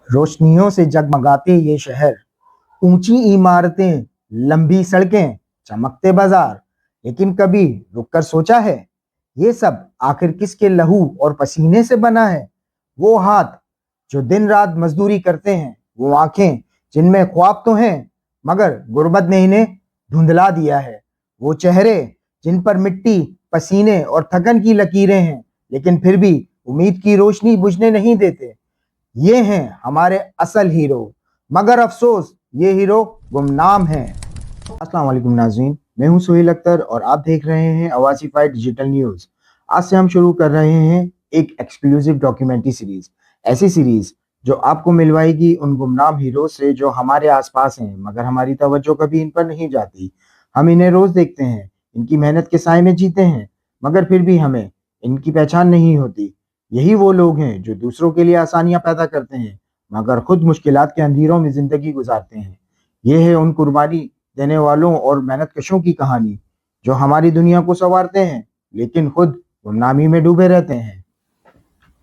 रोशनियों से जगमगाते ये शहर, ऊंची इमारतें, लंबी सड़कें, चमकते बाजार। लेकिन कभी रुककर सोचा है, ये सब आखिर किसके लहू और पसीने से बना है? वो हाथ जो दिन रात मजदूरी करते हैं, वो आंखें जिनमें ख्वाब तो हैं मगर गुर्बत ने इन्हें धुंधला दिया है, वो चेहरे जिन पर मिट्टी, पसीने और थकन की लकीरें हैं लेकिन फिर भी उम्मीद की रोशनी बुझने नहीं देते। ये हैं हमारे असल हीरो, मगर अफसोस ये हीरो गुमनाम हैं। अस्सलाम वालेकुम नाज़रीन, मैं हूं सुहेल अख्तर और आप देख रहे हैं अवासीफाई डिजिटल न्यूज़। आज से हम शुरू कर रहे हैं एक एक्सक्लूसिव डॉक्यूमेंट्री सीरीज। ऐसी सीरीज जो आपको मिलवाएगी उन गुमनाम हीरो से जो हमारे आसपास हैं मगर हमारी तवज्जो कभी इन पर नहीं जाती। हम इन्हें रोज देखते हैं, इनकी मेहनत के साए में जीते हैं, मगर फिर भी हमें इनकी पहचान नहीं होती। यही वो लोग हैं जो दूसरों के लिए आसानियां पैदा करते हैं मगर खुद मुश्किलात के अंधेरों में जिंदगी गुजारते हैं। ये है उन कुर्बानी देने वालों और मेहनत कशों की कहानी जो हमारी दुनिया को संवारते हैं लेकिन खुद गुमनामी में डूबे रहते हैं।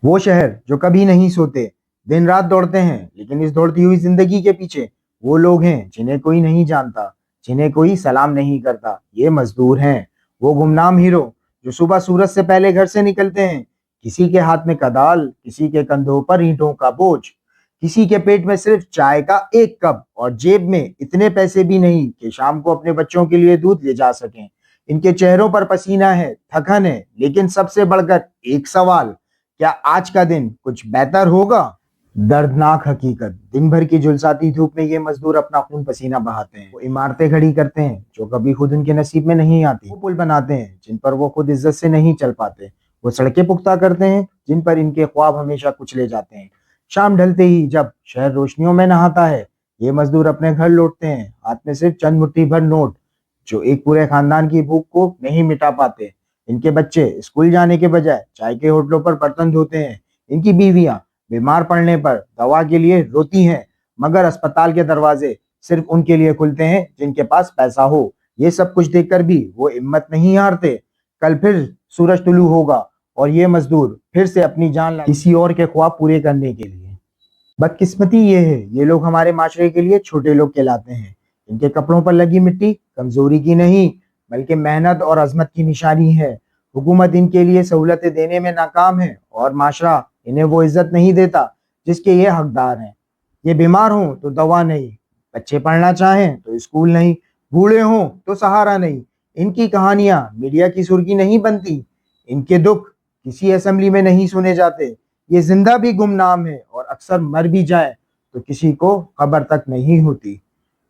वो शहर जो कभी नहीं सोते, दिन रात दौड़ते हैं, लेकिन इस दौड़ती हुई जिंदगी के पीछे वो लोग हैं जिन्हें कोई नहीं जानता, जिन्हें कोई सलाम नहीं करता। ये मजदूर हैं, वो गुमनाम हीरो जो सुबह सूरज से पहले घर से निकलते हैं। किसी के हाथ में कदाल, किसी के कंधों पर ईंटों का बोझ, किसी के पेट में सिर्फ चाय का एक कप और जेब में इतने पैसे भी नहीं कि शाम को अपने बच्चों के लिए दूध ले जा सकें। इनके चेहरों पर पसीना है, थकन है, लेकिन सबसे बढ़कर एक सवाल, क्या आज का दिन कुछ बेहतर होगा? दर्दनाक हकीकत, दिन भर की झुलसाती धूप में ये मजदूर अपना खून पसीना बहाते हैं। वो इमारतें खड़ी करते हैं जो कभी खुद उनके नसीब में नहीं आती। वो पुल बनाते हैं जिन पर वो खुद इज्जत से नहीं चल पाते। वो सड़कें पुख्ता करते हैं जिन पर इनके ख्वाब हमेशा कुचले जाते हैं। शाम ढलते ही जब शहर रोशनियों में नहाता है, ये मजदूर अपने घर लौटते हैं, हाथ में सिर्फ चंद मुट्ठी भर नोट जो एक पूरे खानदान की भूख को नहीं मिटा पाते। इनके बच्चे स्कूल जाने के बजाय चाय के होटलों पर बर्तन धोते हैं। इनकी बीवियां बीमार पड़ने पर दवा के लिए रोती हैं, मगर अस्पताल के दरवाजे सिर्फ उनके लिए खुलते हैं जिनके पास पैसा हो। ये सब कुछ देखकर भी वो हिम्मत नहीं हारते। कल फिर सूरज तुलू होगा और ये मजदूर फिर से अपनी जान ला किसी और के ख्वाब पूरे करने के लिए। बदकिस्मती ये है, ये लोग हमारे माशरे के लिए छोटे लोग कहलाते हैं। इनके कपड़ों पर लगी मिट्टी कमजोरी की नहीं बल्कि मेहनत और अजमत की निशानी है। हुकूमत इनके लिए सहूलतें देने में नाकाम है और माशरा इन्हें वो इज्जत नहीं देता जिसके ये हकदार हैं। ये बीमार हों तो दवा नहीं, बच्चे पढ़ना चाहें तो स्कूल नहीं, बूढ़े हों तो सहारा नहीं। इनकी कहानियां मीडिया की सुर्खी नहीं बनती, इनके दुख किसी असेंबली में नहीं सुने जाते। ये जिंदा भी गुमनाम है और अक्सर मर भी जाए तो किसी को खबर तक नहीं होती।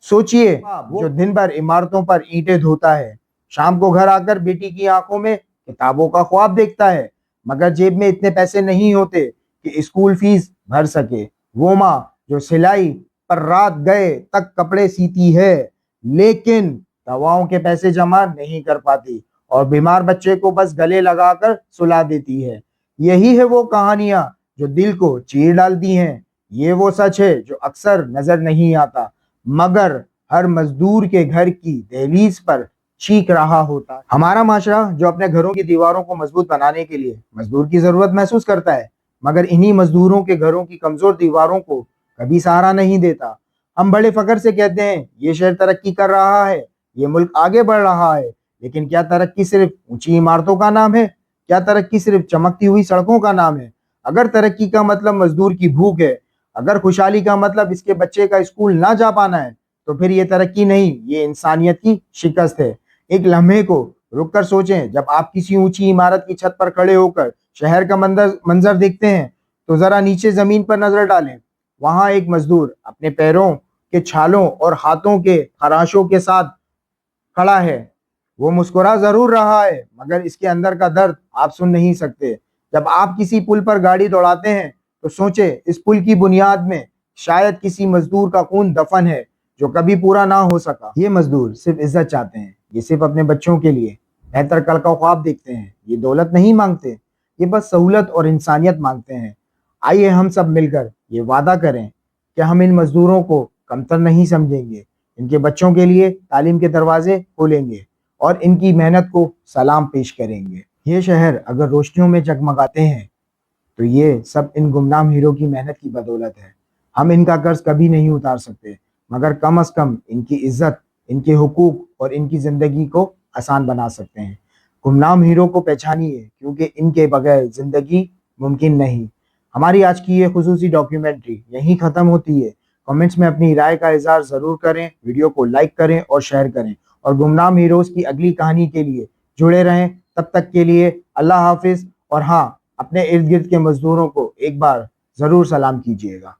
सोचिए, जो दिन भर इमारतों पर ईंटें धोता है, शाम को घर आकर बेटी की आंखों में किताबों का ख्वाब देखता है, मगर जेब में इतने पैसे नहीं होते कि स्कूल फीस भर सके। वो माँ जो सिलाई पर रात गए तक कपड़े सीती है लेकिन दवाओं के पैसे जमा नहीं कर पाती और बीमार बच्चे को बस गले लगाकर सुला देती है। यही है वो कहानियां जो दिल को चीर डालती हैं। ये वो सच है जो अक्सर नजर नहीं आता मगर हर मजदूर के घर की दहलीज पर चीख रहा होता है। हमारा माशरा जो अपने घरों की दीवारों को मजबूत बनाने के लिए मजदूर की जरूरत महसूस करता है, मगर इन्हीं मजदूरों के घरों की कमजोर दीवारों को कभी सहारा नहीं देता। हम बड़े फख्र से कहते हैं ये शहर तरक्की कर रहा है, ये मुल्क आगे बढ़ रहा है, लेकिन क्या तरक्की सिर्फ ऊंची इमारतों का नाम है? क्या तरक्की सिर्फ चमकती हुई सड़कों का नाम है? अगर तरक्की का मतलब मजदूर की भूख है, अगर खुशहाली का मतलब इसके बच्चे का स्कूल ना जा पाना है, तो फिर ये तरक्की नहीं, ये इंसानियत की शिकस्त है। एक लम्हे को रुक कर सोचें, जब आप किसी ऊंची इमारत की छत पर खड़े होकर शहर का मंजर देखते हैं तो जरा नीचे जमीन पर नजर डालें। वहां एक मजदूर अपने पैरों के छालों और हाथों के खराशों के साथ खड़ा है। वो मुस्कुरा जरूर रहा है मगर इसके अंदर का दर्द आप सुन नहीं सकते। जब आप किसी पुल पर गाड़ी दौड़ाते हैं तो सोचे, इस पुल की बुनियाद में शायद किसी मजदूर का खून दफन है जो कभी पूरा ना हो सका। ये मजदूर सिर्फ इज्जत चाहते हैं, ये सिर्फ अपने बच्चों के लिए बेहतर कल का ख्वाब देखते हैं। ये दौलत नहीं मांगते, ये बस सहूलत और इंसानियत मांगते हैं। आइए हम सब मिलकर ये वादा करें कि हम इन मजदूरों को कमतर नहीं समझेंगे, इनके बच्चों के लिए तालीम के दरवाजे खोलेंगे और इनकी मेहनत को सलाम पेश करेंगे। ये शहर अगर रोशनियों में जगमगाते हैं तो ये सब इन गुमनाम हीरो की मेहनत की बदौलत है। हम इनका कर्ज कभी नहीं उतार सकते, मगर कम से कम इनकी इज्जत, इनके हुकूक और इनकी जिंदगी को आसान बना सकते हैं। गुमनाम हीरो को पहचानिए, क्योंकि इनके बगैर जिंदगी मुमकिन नहीं। हमारी आज की ये खुसूसी डॉक्यूमेंट्री यहीं खत्म होती है। कमेंट्स में अपनी राय का इजहार जरूर करें, वीडियो को लाइक करें और शेयर करें, और गुमनाम हीरोज की अगली कहानी के लिए जुड़े रहें। तब तक के लिए अल्लाह हाफिज। और हाँ, अपने इर्द गिर्द के मजदूरों को एक बार जरूर सलाम कीजिएगा।